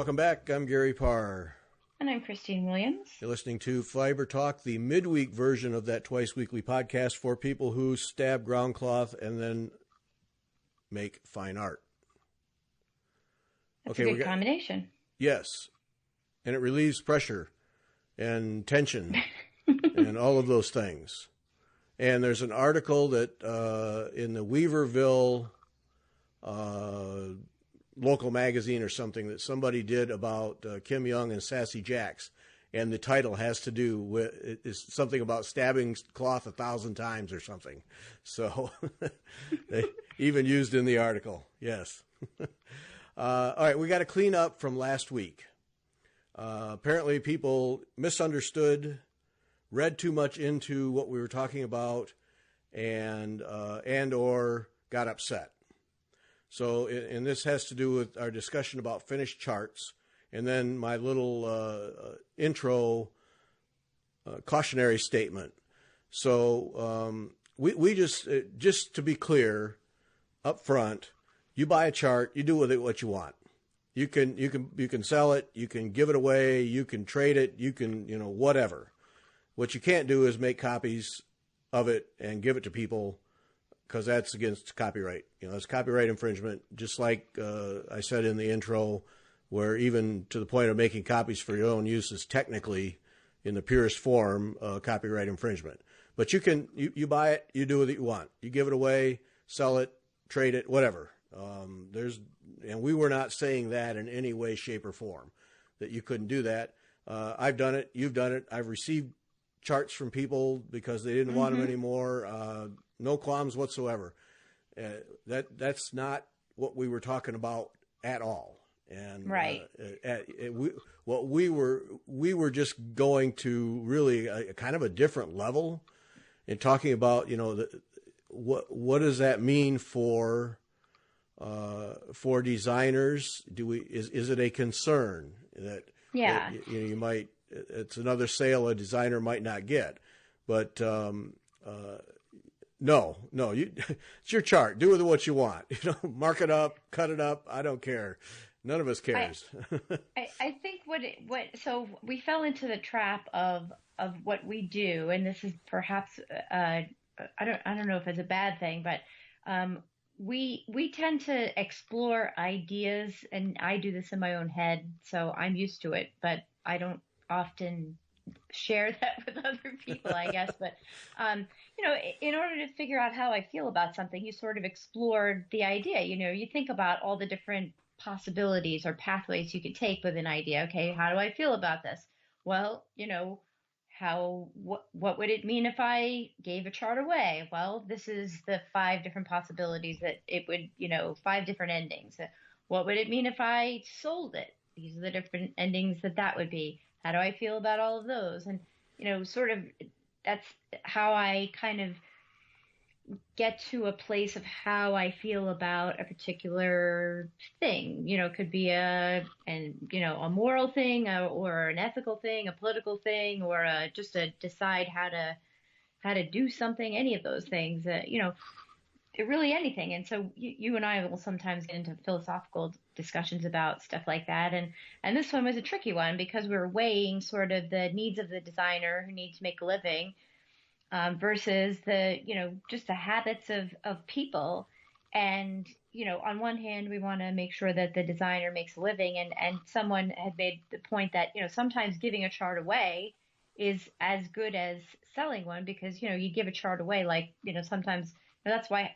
Welcome back. I'm Gary Parr. And I'm Christine Williams. You're listening to Fiber Talk, the midweek version of that twice-weekly podcast for people who stab ground cloth and then make fine art. That's a good combination. Yes. And it relieves pressure and tension and all of those things. And there's an article that in the Weaverville local magazine or something that somebody did about Kim Young and Sassy Jacks, and the title has to do with is something about stabbing cloth 1,000 times or something. So they even used in the article. Yes. All right, we got to clean up from last week. Apparently, people misunderstood, read too much into what we were talking about, and or got upset. So, and this has to do with our discussion about finished charts, and then my little intro cautionary statement. So, we just to be clear, up front, you buy a chart, you do with it what you want. You can sell it, you can give it away, you can trade it, you can whatever. What you can't do is make copies of it and give it to people, because that's against copyright. It's copyright infringement, just like I said in the intro, where even to the point of making copies for your own use is technically, in the purest form, copyright infringement. But you buy it, you do what you want. You give it away, sell it, trade it, whatever. And we were not saying that in any way, shape, or form, that you couldn't do that. I've done it. You've done it. I've received charts from people because they didn't want them anymore. No qualms whatsoever. That's not what we were talking about at all. And right. We were just going to really a kind of a different level in talking about what does that mean for designers? Is it a concern that you might, it's another sale a designer might not get, but no, it's your chart. Do with it what you want. Mark it up, cut it up. I don't care. None of us cares. I think so we fell into the trap of what we do, and this is perhaps I don't know if it's a bad thing, but we tend to explore ideas, and I do this in my own head, so I'm used to it, but I don't often share that with other people, I guess. But, in order to figure out how I feel about something, you sort of explored the idea. You think about all the different possibilities or pathways you could take with an idea. Okay, how do I feel about this? Well, what would it mean if I gave a chart away? Well, this is the 5 different possibilities that it would, 5 different endings. What would it mean if I sold it? These are the different endings that would be. How do I feel about all of those? And, sort of that's how I kind of get to a place of how I feel about a particular thing. It could be a moral thing or an ethical thing, a political thing, or just to decide how to do something, any of those things, really anything. And so you and I will sometimes get into philosophical discussions about stuff like that. And this one was a tricky one because we were weighing sort of the needs of the designer who needs to make a living versus just the habits of people. And, on one hand, we want to make sure that the designer makes a living. And someone had made the point that, sometimes giving a chart away is as good as selling one because, you give a chart away, like, sometimes that's why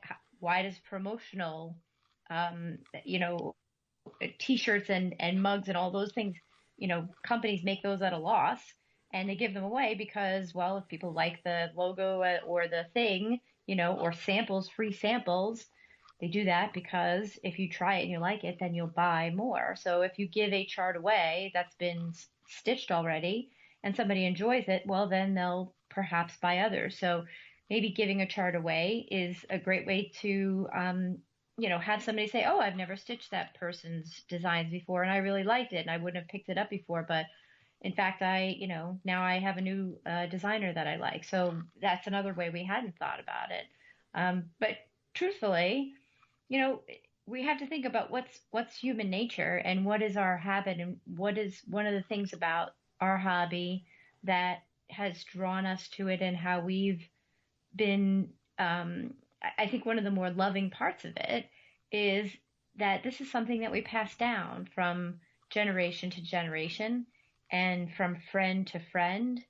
does promotional, T-shirts and mugs and all those things, companies make those at a loss and they give them away because, well, if people like the logo or the thing, or samples, free samples, they do that because if you try it and you like it, then you'll buy more. So if you give a chart away that's been stitched already and somebody enjoys it, well, then they'll perhaps buy others. So maybe giving a chart away is a great way to, have somebody say, oh, I've never stitched that person's designs before and I really liked it and I wouldn't have picked it up before. But in fact, now I have a new designer that I like. So that's another way we hadn't thought about it. But truthfully, we have to think about what's human nature and what is our habit and what is one of the things about our hobby that has drawn us to it and how we've been I think one of the more loving parts of it is that this is something that we pass down from generation to generation and from friend to friend.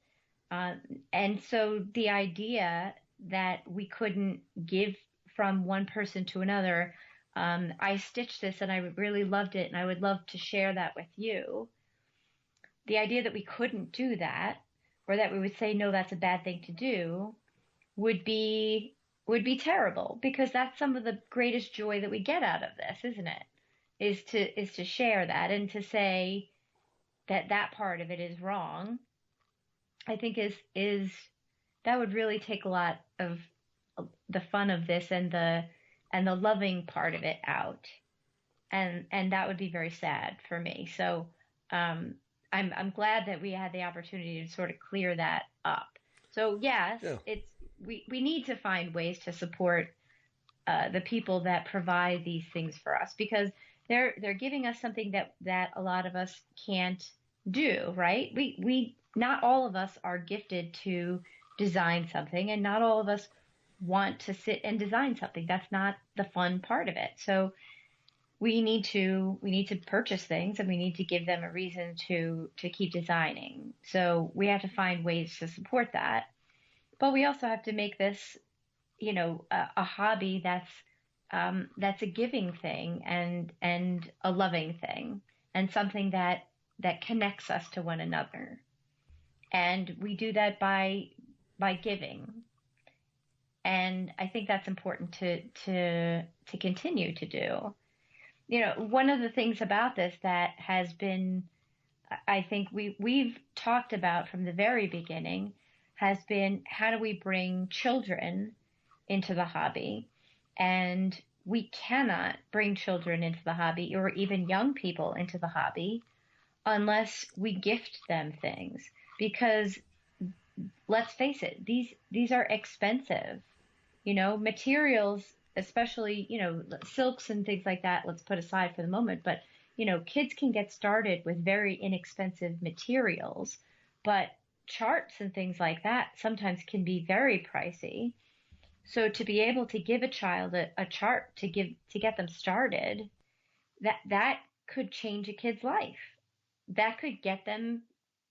Uh, and so the idea that we couldn't give from one person to another, I stitched this and I really loved it and I would love to share that with you. The idea that we couldn't do that or that we would say, no, that's a bad thing to do would be terrible because that's some of the greatest joy that we get out of this, isn't it? Is to share that and to say that that part of it is wrong. I think is that would really take a lot of the fun of this and the loving part of it out, and that would be very sad for me. So I'm glad that we had the opportunity to sort of clear that up. So yes, Yeah. it's we need to find ways to support the people that provide these things for us because they're giving us something that a lot of us can't do, right? We not all of us are gifted to design something, and not all of us want to sit and design something. That's not the fun part of it. So we need to purchase things and we need to give them a reason to keep designing. So we have to find ways to support that. But we also have to make this, a hobby that's a giving thing and a loving thing and something that connects us to one another. And we do that by giving. And I think that's important to continue to do. One of the things about this that has been, I think we've talked about from the very beginning has been how do we bring children into the hobby? And we cannot bring children into the hobby or even young people into the hobby unless we gift them things. Because let's face it, these are expensive. Materials, especially, silks and things like that, let's put aside for the moment. But, kids can get started with very inexpensive materials, but charts and things like that sometimes can be very pricey. So to be able to give a child a chart to get them started, that could change a kid's life. That could get them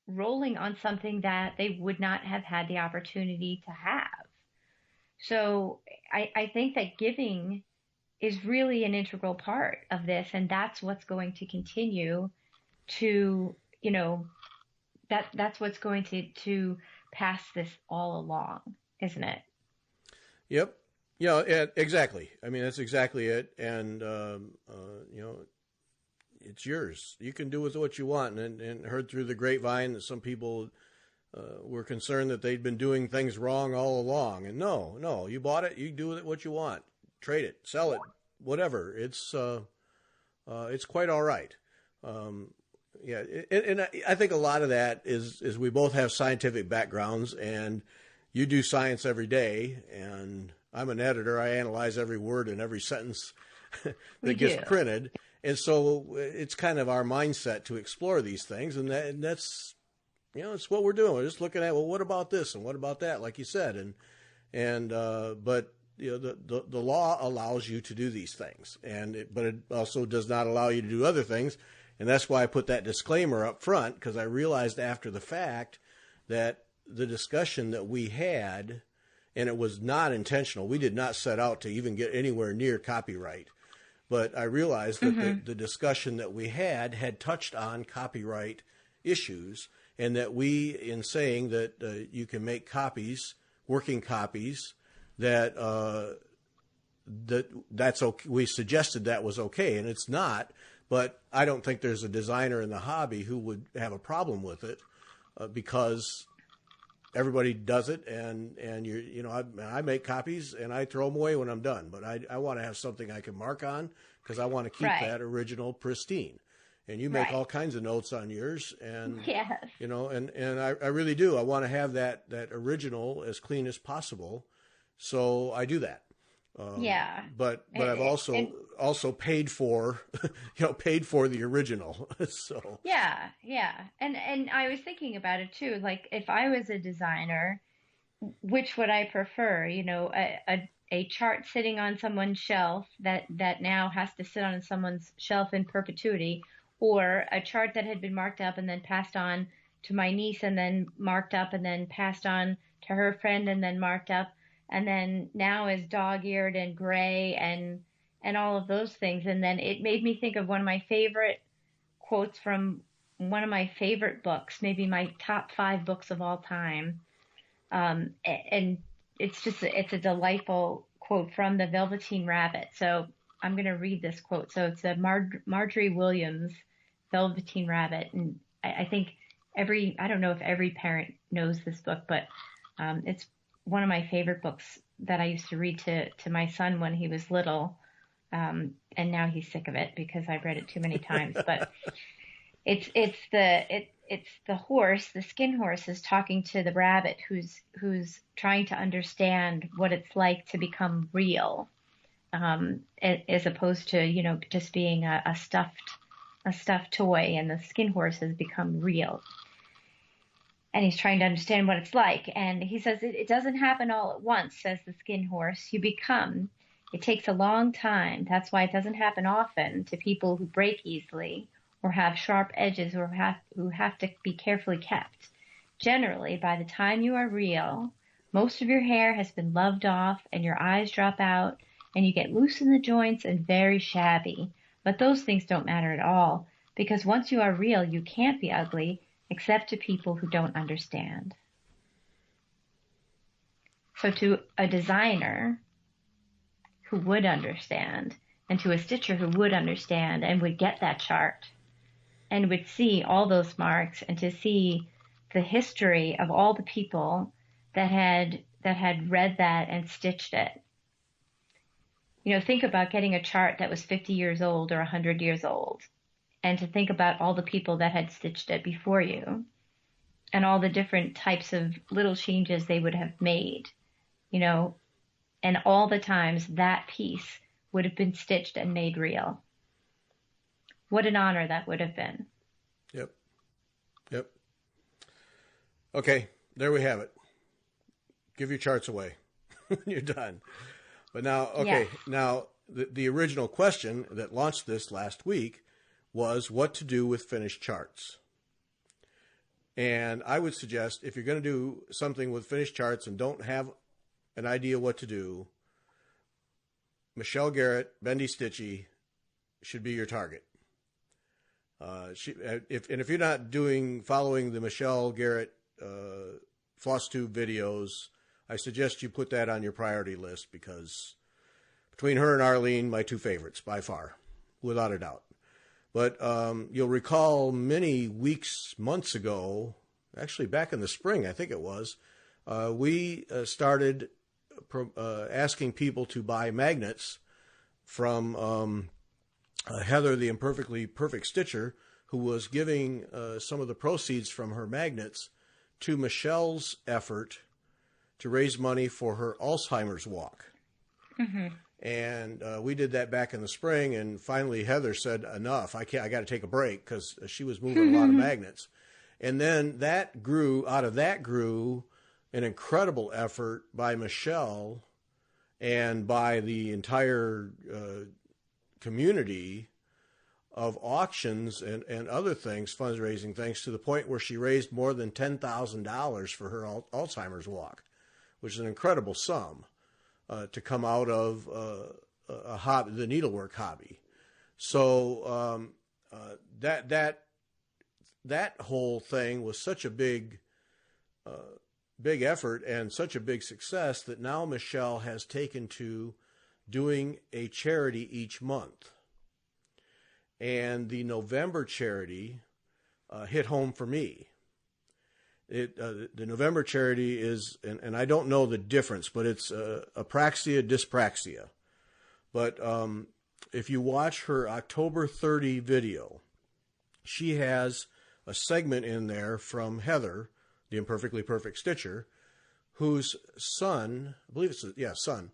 rolling on something that they would not have had the opportunity to have. So I think that giving is really an integral part of this, and that's what's going to continue to, that's what's going to pass this all along, isn't it? Yep. Yeah, exactly. I mean, that's exactly it. And, it's yours. You can do with what you want. And heard through the grapevine that some people were concerned that they'd been doing things wrong all along. And no, you bought it. You do with it what you want. Trade it, sell it, whatever. It's quite all right. Yeah, and I think a lot of that is we both have scientific backgrounds, and you do science every day, and I'm an editor. I analyze every word and every sentence that gets printed, and so it's kind of our mindset to explore these things, and that's it's what we're doing. We're just looking at, well, what about this and what about that, like you said, but the law allows you to do these things, but it also does not allow you to do other things. And that's why I put that disclaimer up front, because I realized after the fact that the discussion that we had, and it was not intentional, we did not set out to even get anywhere near copyright, but I realized that the discussion that we had touched on copyright issues, and that we, in saying that you can make copies, working copies, that's okay. We suggested that was okay, and it's not. But I don't think there's a designer in the hobby who would have a problem with it, because everybody does it, and I make copies and I throw them away when I'm done. But I want to have something I can mark on, because I want to keep that original pristine. And you make all kinds of notes on yours, and yes. And I really do. I want to have that original as clean as possible, so I do that. Yeah. But I've also paid for, paid for the original. So yeah, yeah. And I was thinking about it too. Like if I was a designer, which would I prefer? A chart sitting on someone's shelf that now has to sit on someone's shelf in perpetuity, or a chart that had been marked up and then passed on to my niece and then marked up and then passed on to her friend and then marked up and then now is dog-eared and gray and all of those things. And then it made me think of one of my favorite quotes from one of my favorite books, maybe my top 5 books of all time. And it's a delightful quote from the Velveteen Rabbit. So I'm going to read this quote. So it's a Marjorie Williams Velveteen Rabbit. And I think I don't know if every parent knows this book, but it's one of my favorite books that I used to read to my son when he was little. And now he's sick of it because I've read it too many times, but it's the horse, the skin horse is talking to the rabbit who's trying to understand what it's like to become real, as opposed to, just being a stuffed toy, and the skin horse has become real. And he's trying to understand what it's like. And he says, it doesn't happen all at once, says the skin horse. You become. It takes a long time. That's why it doesn't happen often to people who break easily or have sharp edges or who have to be carefully kept. Generally, by the time you are real, most of your hair has been loved off and your eyes drop out and you get loose in the joints and very shabby. But those things don't matter at all, because once you are real, you can't be ugly except to people who don't understand. So to a designer who would understand, and to a stitcher who would understand and would get that chart and would see all those marks, and to see the history of all the people that had read that and stitched it. Think about getting a chart that was 50 years old or 100 years old, and to think about all the people that had stitched it before you and all the different types of little changes they would have made, and all the times that piece would have been stitched and made real. What an honor that would have been. Yep. Okay, there we have it. Give your charts away. You're done. But now, okay, yeah. Now the original question that launched this last week was what to do with finished charts. And I would suggest, if you're going to do something with finished charts and don't have an idea what to do, Michelle Garrett, Bendy Stitchy should be your target. If you're not following the Michelle Garrett FlossTube videos, I suggest you put that on your priority list, because between her and Arlene, my 2 favorites by far, without a doubt. But you'll recall many weeks, months ago, actually back in the spring, I think it was, we started asking people to buy magnets from Heather, the Imperfectly Perfect Stitcher, who was giving some of the proceeds from her magnets to Michelle's effort to raise money for her Alzheimer's walk. Mm-hmm. And we did that back in the spring, and finally Heather said, enough, I got to take a break, because she was moving a lot of magnets. And then out of that grew an incredible effort by Michelle and by the entire community of auctions and other things, fundraising things, to the point where she raised more than $10,000 for her Alzheimer's walk, which is an incredible sum. To come out of a hobby, the needlework hobby. So that whole thing was such a big effort and such a big success that now Michelle has taken to doing a charity each month. And the November charity hit home for me. The November charity is, and I don't know the difference, but it's apraxia dyspraxia. But if you watch her October 30 video, she has a segment in there from Heather, the Imperfectly Perfect Stitcher, whose son, I believe it's son,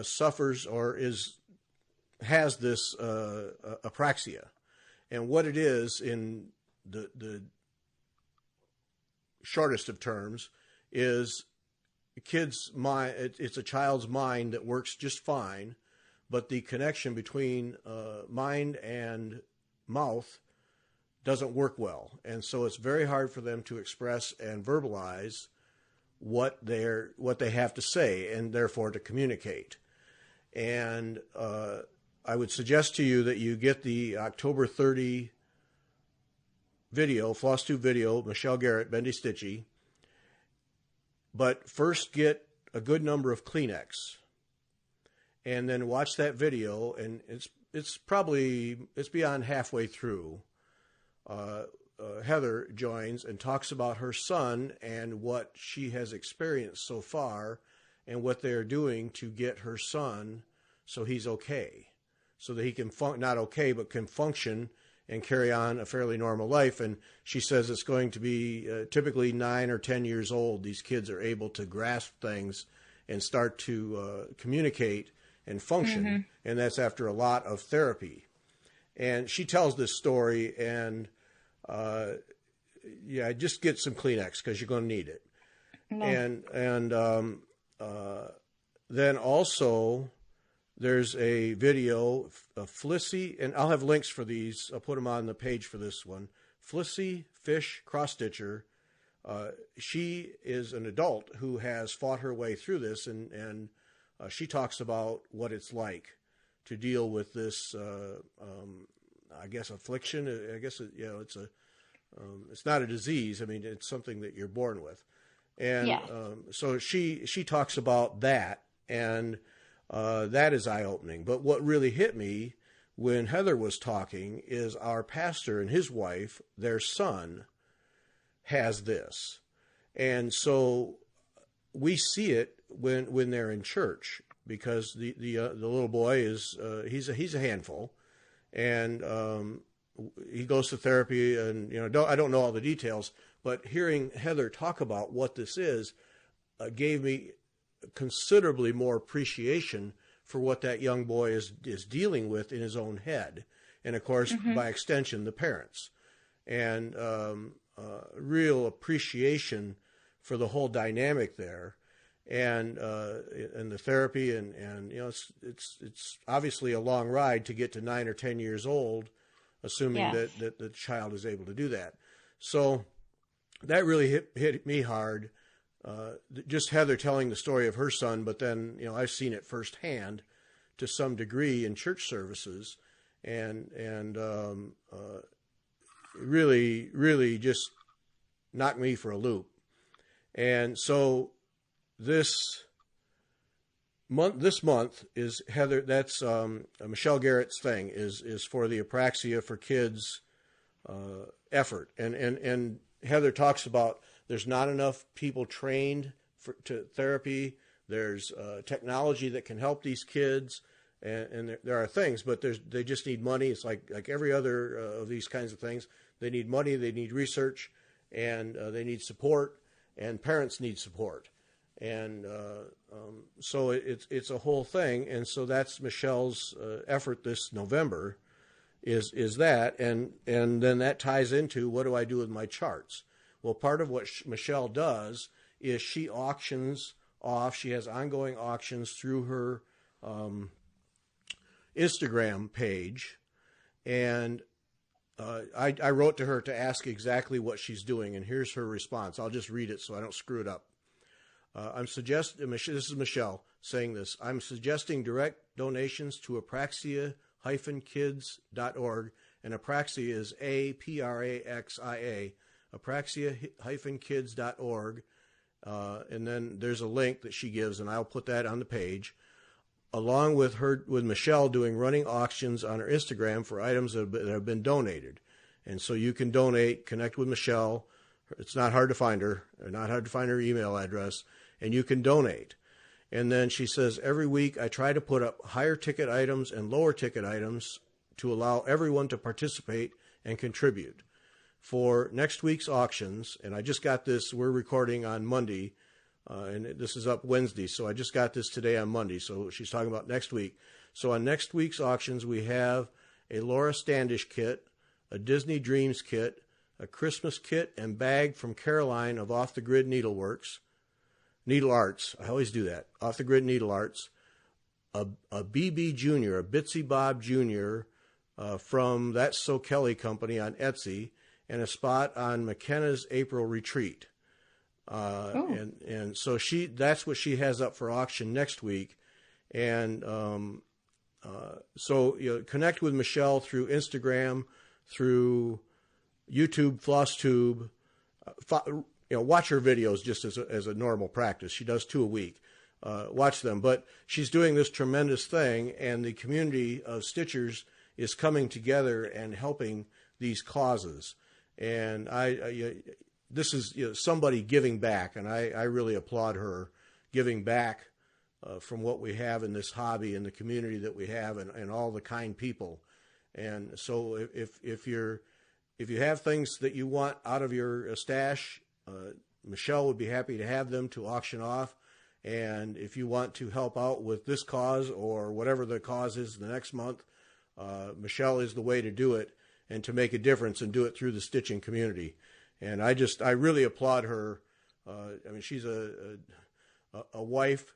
suffers or has this apraxia. And what it is, in the shortest of terms, is a kid's mind. It's a child's mind that works just fine, but the connection between mind and mouth doesn't work well. And so it's very hard for them to express and verbalize what they have to say, and therefore to communicate. And I would suggest to you that you get the October 30 video, FlossTube video, Michelle Garrett, Bendy Stitchy. But first get a good number of Kleenex, and then watch that video. And it's beyond halfway through. Heather joins and talks about her son and what she has experienced so far, and what they're doing to get her son so he's okay, so that he can not okay, but can function and carry on a fairly normal life. And she says it's going to be typically 9 or 10 years old. These kids are able to grasp things and start to communicate and function. Mm-hmm. And that's after a lot of therapy. And she tells this story, and just get some Kleenex because you're going to need it. No. And then also there's a video of Flissy, and I'll have links for these. I'll put them on the page for this one. Flissy Fish Cross-Stitcher. She is an adult who has fought her way through this, and she talks about what it's like to deal with this, I guess, affliction. I guess it's not a disease. I mean, it's something that you're born with. And yes. So she talks about that, and that is eye-opening. But what really hit me when Heather was talking is our pastor and his wife, their son, has this. And so we see it when they're in church, because the little boy is he's a handful, and he goes to therapy, and I don't know all the details, but hearing Heather talk about what this is gave me considerably more appreciation for what that young boy is dealing with in his own head, and of course, mm-hmm. by extension, the parents, and real appreciation for the whole dynamic there, and the therapy, and it's obviously a long ride to get to 9 or 10 years old, assuming yes. that the child is able to do that. So that really hit me hard. Just Heather telling the story of her son, but then I've seen it firsthand to some degree in church services, and really just knocked me for a loop. And so this month is Heather. That's Michelle Garrett's thing is for the Apraxia for Kids effort, and Heather talks about there's not enough people trained to therapy. There's technology that can help these kids, and there are things, but they just need money. It's like every other of these kinds of things. They need money, they need research, and they need support, and parents need support. And so it's a whole thing. And so that's Michelle's effort this November is that. And then that ties into, what do I do with my charts? Well, part of what Michelle does is she auctions off. She has ongoing auctions through her Instagram page. And I wrote to her to ask exactly what she's doing. And here's her response. I'll just read it so I don't screw it up. This is Michelle saying this. I'm suggesting direct donations to apraxia-kids.org. And apraxia is APRAXIA. apraxia-kids.org. And then there's a link that she gives, and I'll put that on the page, along with Michelle doing running auctions on her Instagram for items that have been donated. And so you can donate, connect with Michelle. It's not hard to find her, or not hard to find her email address, and you can donate. And then she says, every week I try to put up higher ticket items and lower ticket items to allow everyone to participate and contribute. For next week's auctions, and I just got this, we're recording on Monday, and this is up Wednesday, so I just got this today on Monday. So she's talking about next week. So on next week's auctions, we have a Laura Standish kit, a Disney Dreams kit, a Christmas kit and bag from Caroline of Off the Grid Needle Arts. I always do that. Off the Grid Needle Arts. A BB Jr., a Bitsy Bob Jr. From That's So Kelly Company on Etsy, and a spot on McKenna's April Retreat. And so that's what she has up for auction next week. And so connect with Michelle through Instagram, through YouTube, FlossTube. Watch her videos just as a normal practice. She does 2 a week. Watch them. But she's doing this tremendous thing, and the community of Stitchers is coming together and helping these causes. And this is somebody giving back, and I really applaud her giving back from what we have in this hobby and the community that we have, and all the kind people. And so if you have things that you want out of your stash, Michelle would be happy to have them to auction off. And if you want to help out with this cause or whatever the cause is the next month, Michelle is the way to do it and to make a difference and do it through the stitching community. And I really applaud her. She's a wife,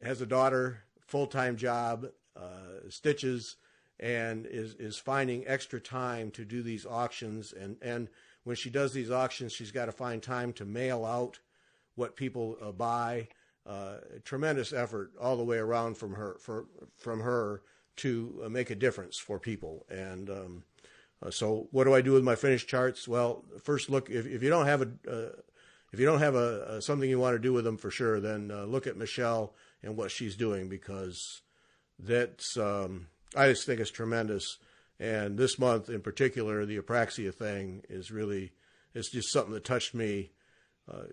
has a daughter, full-time job, stitches, and is finding extra time to do these auctions. And when she does these auctions, she's got to find time to mail out what people buy. Tremendous effort all the way around from her to make a difference for people. And so what do I do with my finished charts? Well, first look, if you don't have something you want to do with them for sure, then look at Michelle and what she's doing, because that's I just think it's tremendous. And this month in particular, the apraxia thing it's just something that touched me,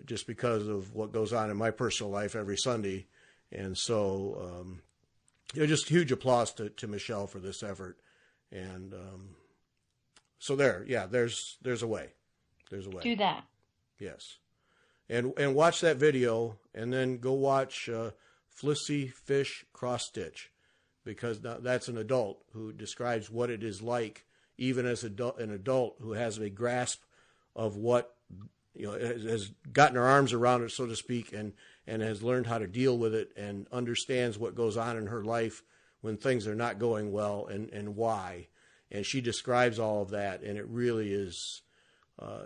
just because of what goes on in my personal life every Sunday. And so just huge applause to Michelle for this effort. And so there's a way. There's a way. Do that. Yes. And watch that video, and then go watch Flissy Fish Cross Stitch, because that's an adult who describes what it is like, even as an adult who has a grasp of what, has gotten her arms around it, so to speak, and has learned how to deal with it, and understands what goes on in her life when things are not going well, and why. And she describes all of that, and it really is,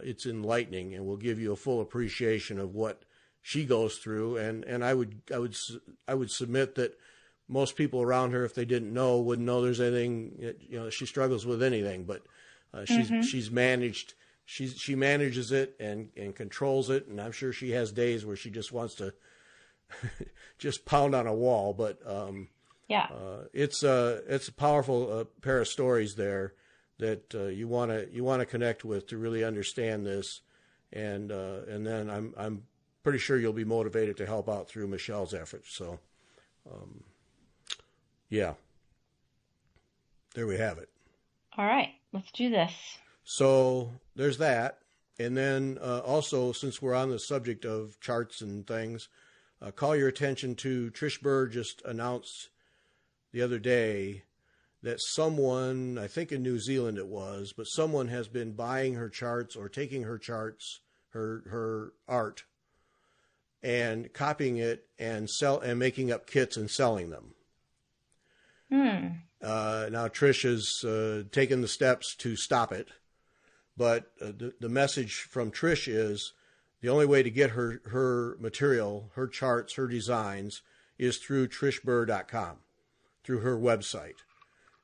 it's enlightening, and will give you a full appreciation of what she goes through. And I would submit that most people around her, if they didn't know, wouldn't know there's anything, she struggles with anything, but she's managed. She manages it and controls it, and I'm sure she has days where she just wants to just pound on a wall. But it's a powerful pair of stories there that you want to connect with to really understand this, and then I'm pretty sure you'll be motivated to help out through Michelle's efforts. So, there we have it. All right, let's do this. So there's that. And then also, since we're on the subject of charts and things, call your attention to Trish Burr just announced the other day that someone, I think in New Zealand it was, but someone has been buying her charts or taking her charts, her art, and copying it and making up kits and selling them. Now Trish has taken the steps to stop it. But the message from Trish is the only way to get her material, her charts, her designs, is through trishburr.com, through her website.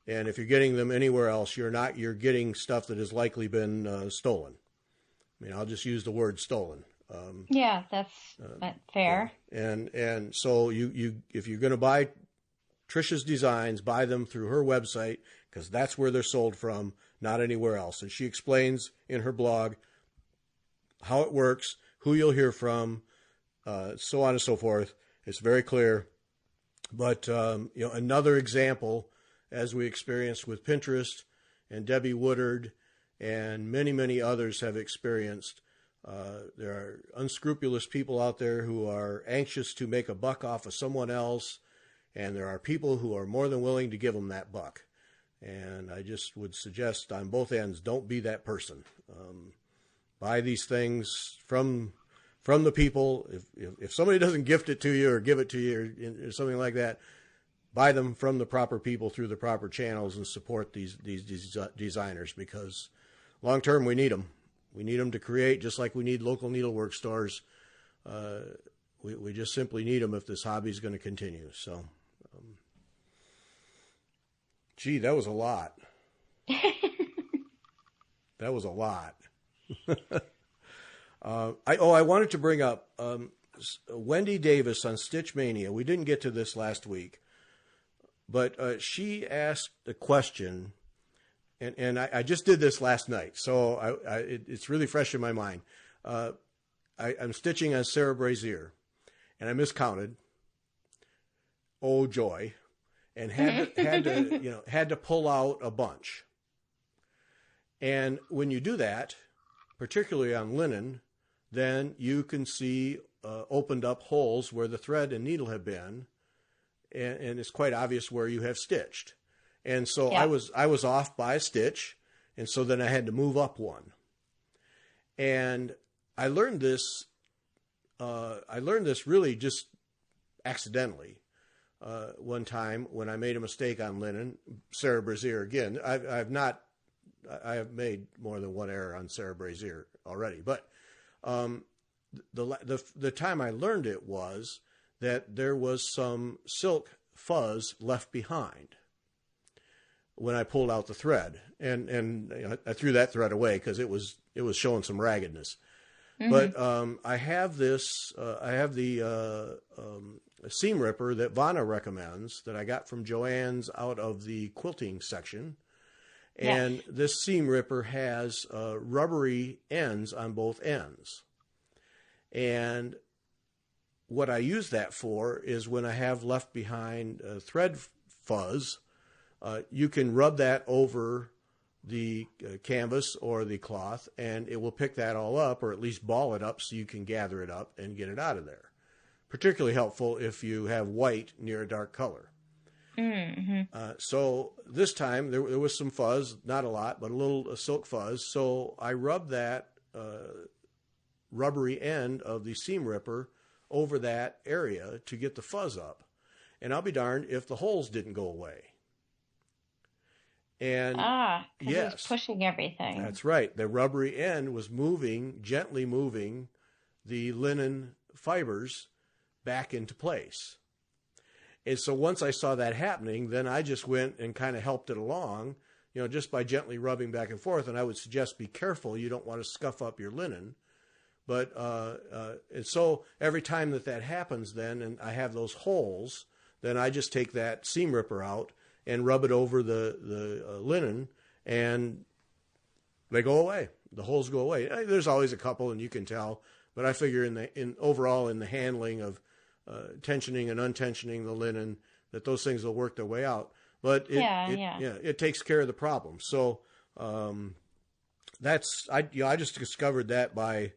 And if you're getting them anywhere else, you're getting stuff that has likely been stolen. I mean, I'll just use the word stolen. That's fair. Yeah. And so if you're going to buy Trish's designs, buy them through her website, because that's where they're sold from, not anywhere else. And she explains in her blog how it works, who you'll hear from, so on and so forth. It's very clear. But another example, as we experienced with Pinterest and Debbie Woodard and many, many others have experienced, There are unscrupulous people out there who are anxious to make a buck off of someone else, and there are people who are more than willing to give them that buck. And I just would suggest on both ends, don't be that person. Buy these things from the people. If somebody doesn't gift it to you or give it to you or something like that, buy them from the proper people through the proper channels and support these designers, because long term we need them. We need them to create, just like we need local needlework stores. We just simply need them if this hobby is going to continue. So, gee, that was a lot. That was a lot. I wanted to bring up Wendy Davis on Stitch Mania. We didn't get to this last week, but she asked a question, and I just did this last night, so it's really fresh in my mind. I'm stitching on Sarah Brazier, and I miscounted. Oh joy! And had to pull out a bunch. And when you do that, particularly on linen, then you can see opened up holes where the thread and needle have been, and it's quite obvious where you have stitched. And so yeah. I was off by a stitch, and so then I had to move up one. And I learned this really just accidentally one time when I made a mistake on linen. Sarah Brazier again. I have made more than one error on Sarah Brazier already, but the time I learned it was that there was some silk fuzz left behind when I pulled out the thread, and I threw that thread away because it was showing some raggedness. Mm-hmm. But I have this. I have the seam ripper that Vanna recommends that I got from Joann's out of the quilting section. And yes. This seam ripper has rubbery ends on both ends. And what I use that for is when I have left behind thread fuzz, you can rub that over the canvas or the cloth, and it will pick that all up, or at least ball it up so you can gather it up and get it out of there. Particularly helpful if you have white near a dark color. Mm-hmm. So this time there was some fuzz, not a lot, but a little silk fuzz. So I rubbed that rubbery end of the seam ripper over that area to get the fuzz up. And I'll be darned if the holes didn't go away. And because it was pushing everything. That's right. The rubbery end was gently moving the linen fibers back into place. And so once I saw that happening, then I just went and kind of helped it along, just by gently rubbing back and forth. And I would suggest be careful. You don't want to scuff up your linen. But and so every time that happens then, and I have those holes, then I just take that seam ripper out and rub it over the linen, and they go away. The holes go away. There's always a couple, and you can tell. But I figure overall in the handling of tensioning and untensioning the linen, that those things will work their way out. But it takes care of the problem. So I just discovered that by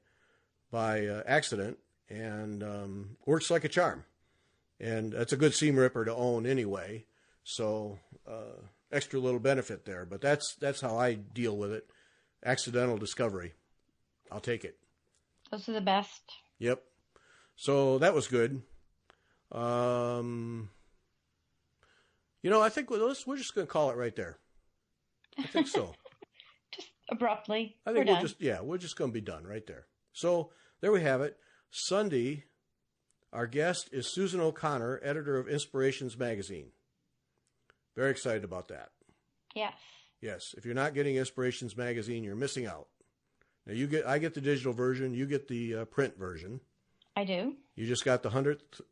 accident, and works like a charm. And that's a good seam ripper to own anyway. So extra little benefit there. But that's how I deal with it. Accidental discovery. I'll take it. Those are the best. Yep. So that was good. I think we're just going to call it right there. I think so. Just abruptly. I think we're just going to be done right there. So there we have it. Sunday, our guest is Susan O'Connor, editor of Inspirations Magazine. Very excited about that. Yes. Yes. If you're not getting Inspirations Magazine, you're missing out. Now I get the digital version. You get the print version. I do. You just got the 100th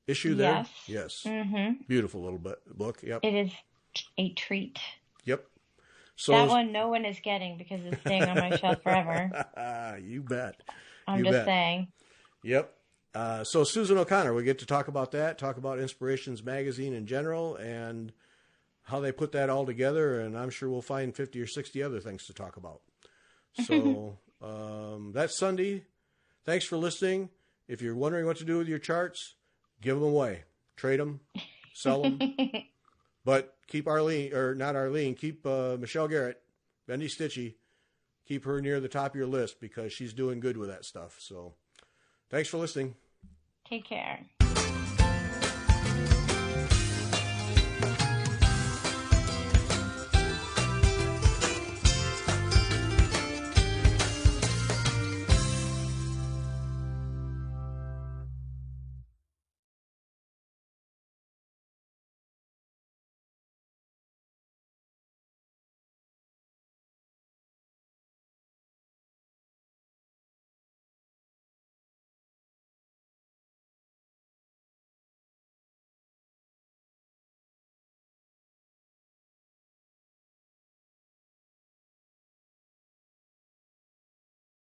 issue there? Yes. Yes. Mm-hmm. Beautiful little book. Yep. It is a treat. Yep. So that one no one is getting because it's staying on my shelf forever. You bet. I'm just saying. Yep. So Susan O'Connor, we get to talk about that, talk about Inspirations Magazine in general and how they put that all together. And I'm sure we'll find 50 or 60 other things to talk about. So That's Sunday. Thanks for listening. If you're wondering what to do with your charts, give them away. Trade them. Sell them. But keep keep Michelle Garrett, Bendy Stitchy, keep her near the top of your list because she's doing good with that stuff. So thanks for listening. Take care.